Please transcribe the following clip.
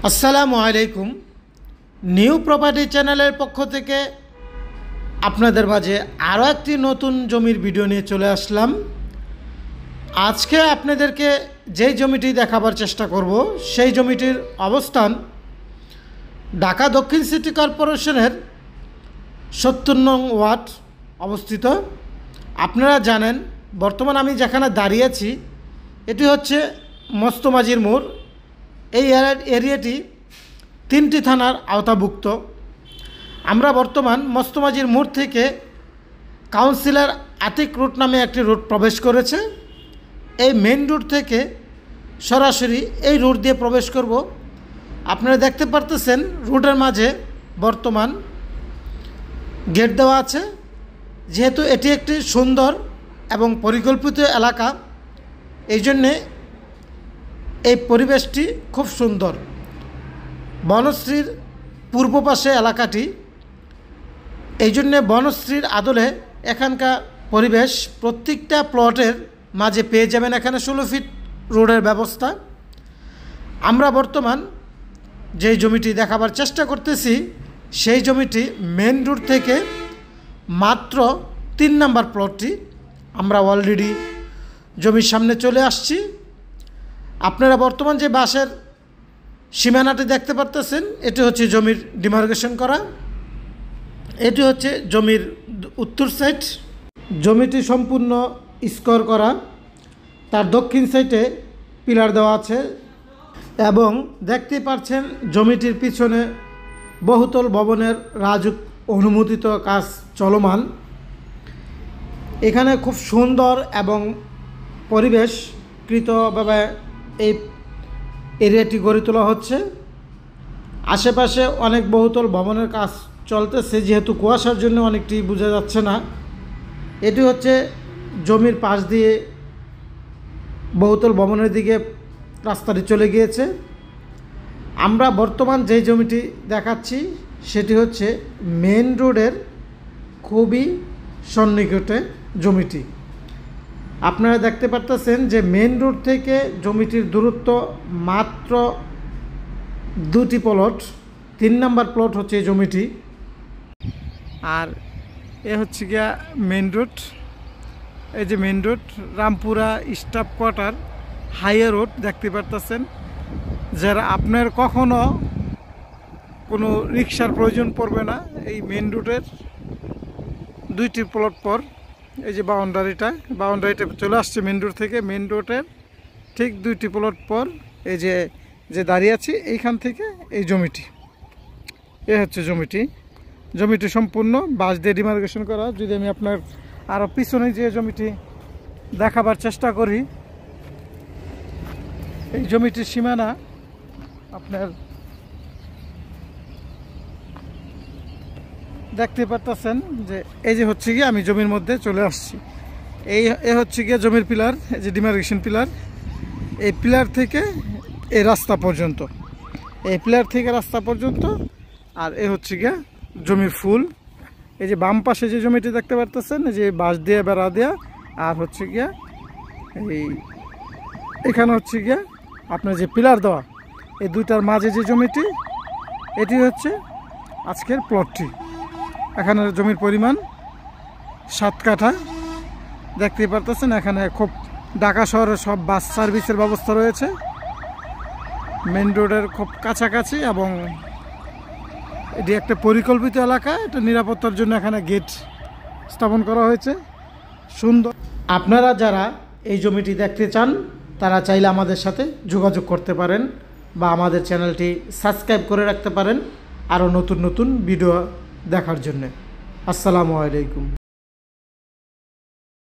আসসালামু আলাইকুম। New property চ্যানেলের পক্ষ থেকে আপনাদের মাঝে আরও একটি নতুন জমির ভিডিও নিয়ে চলে আসলাম। আজকে আপনাদেরকে যেই জমিটি দেখাবার চেষ্টা করব সেই জমিটির অবস্থান ঢাকা দক্ষিণ সিটি কর্পোরেশনের ৭০ নং ওয়ার্ড অবস্থিত। আপনারা জানেন বর্তমান আমি যেখানে দাঁড়িয়েছি এটি হচ্ছে মস্তমাজির মোড়। এই এরিয়াটি 3টি থানার আওতাভুক্ত। আমরা বর্তমান মস্তমাজির মোড় থেকে কাউন্সিলর আতিক রুট নামে একটি রুট প্রবেশ করেছে। এই মেইন রুট থেকে সরাসরি এই রুট দিয়ে প্রবেশ করব। আপনারা দেখতে পারতেছেন রুটের মাঝে বর্তমান গেট দেওয়া আছে। যেহেতু এটি একটি সুন্দর এবং পরিকল্পিত এলাকা, এই জন্যে এই পরিবেশটি খুব সুন্দর। বনশ্রীর পূর্ব পাশে এলাকাটি, এই জন্যে বনশ্রীর আদলে এখানকার পরিবেশ প্রত্যেকটা প্লটের মাঝে পেয়ে যাবেন। এখানে 16 ফিট রোডের ব্যবস্থা। আমরা বর্তমান যেই জমিটি দেখাবার চেষ্টা করতেছি সেই জমিটি মেন রোড থেকে মাত্র 3 নম্বর প্লটটি। আমরা অলরেডি জমির সামনে চলে আসছি। আপনারা বর্তমান যে বাঁশের সীমানাটি দেখতে পারতেছেন এটি হচ্ছে জমির ডিমার্কেশন করা। এটি হচ্ছে জমির উত্তর সাইড। জমিটি সম্পূর্ণ স্কোয়ার করা, তার দক্ষিণ সাইডে পিলার দেওয়া আছে এবং দেখতে পাচ্ছেন জমিটির পিছনে বহুতল ভবনের রাজুক অনুমোদিত কাজ চলমান। এখানে খুব সুন্দর এবং পরিবেশকৃতভাবে এই এরিয়াটি গড়ে তোলা হচ্ছে। আশেপাশে অনেক বহুতল ভবনের কাজ চলতেছে, যেহেতু কুয়াশার জন্য অনেকটি বোঝা যাচ্ছে না। এটি হচ্ছে জমির পাশ দিয়ে বহুতল ভবনের দিকে রাস্তাটি চলে গিয়েছে। আমরা বর্তমান যেই জমিটি দেখাচ্ছি সেটি হচ্ছে মেন রোডের খুবই সন্নিকটে জমিটি। আপনারা দেখতে পারতেছেন যে মেন রোড থেকে জমিটির দূরত্ব মাত্র 2টি প্লট। 3 নম্বর প্লট হচ্ছে এই জমিটি। আর এ হচ্ছে গিয়া মেন রোড। এই যে main road, Rampura staff quarter highway road দেখতে পারতেছেন। যারা আপনার কখনো কোনো রিক্সার প্রয়োজন পড়বে না। এই মেন রোডের 2টি প্লট পর এই যে বাউন্ডারিটা চলে আসছে মেন রোড থেকে। মেন রোডের ঠিক 2টি প্লট পর এই যে দাঁড়িয়ে আছি এইখান থেকে এই জমিটি, এ হচ্ছে জমিটি সম্পূর্ণ বাঁশ দিয়ে ডিমার্কেশন করা। যদি আমি আপনার আরও পিছনে যে জমিটি দেখাবার চেষ্টা করি, এই জমিটির সীমানা আপনার দেখতে পারতেছেন যে এই যে হচ্ছে গিয়ে আমি জমির মধ্যে চলে আসছি। এ হচ্ছে গিয়ে জমির পিলার, এই যে ডিমার্কেশন পিলার। এই পিলার থেকে এই রাস্তা পর্যন্ত, এই পিলার থেকে রাস্তা পর্যন্ত। আর এ হচ্ছে গিয়া জমির ফুল। এই যে বাম পাশে যে জমিটি দেখতে পারতেছেন, এই যে বাঁশ দিয়ে বেড়া দেওয়া। আর হচ্ছে গিয়া এখানে হচ্ছে গিয়া আপনার যে পিলার দেওয়া, এই দুইটার মাঝে যে জমিটি, এটি হচ্ছে আজকের প্লটটি। এখানে জমির পরিমাণ 7 কাঠা দেখতে পারতেছেন। এখানে খুব ঢাকা শহরের সব বাস সার্ভিসের ব্যবস্থা রয়েছে। মেন রোডের খুব কাছাকাছি এবং এটি একটা পরিকল্পিত এলাকা। এটা নিরাপত্তার জন্য এখানে গেট স্থাপন করা হয়েছে সুন্দর। আপনারা যারা এই জমিটি দেখতে চান তারা চাইলে আমাদের সাথে যোগাযোগ করতে পারেন বা আমাদের চ্যানেলটি সাবস্ক্রাইব করে রাখতে পারেন আরও নতুন নতুন ভিডিও দেখার জন্য। আসসালামু আলাইকুম।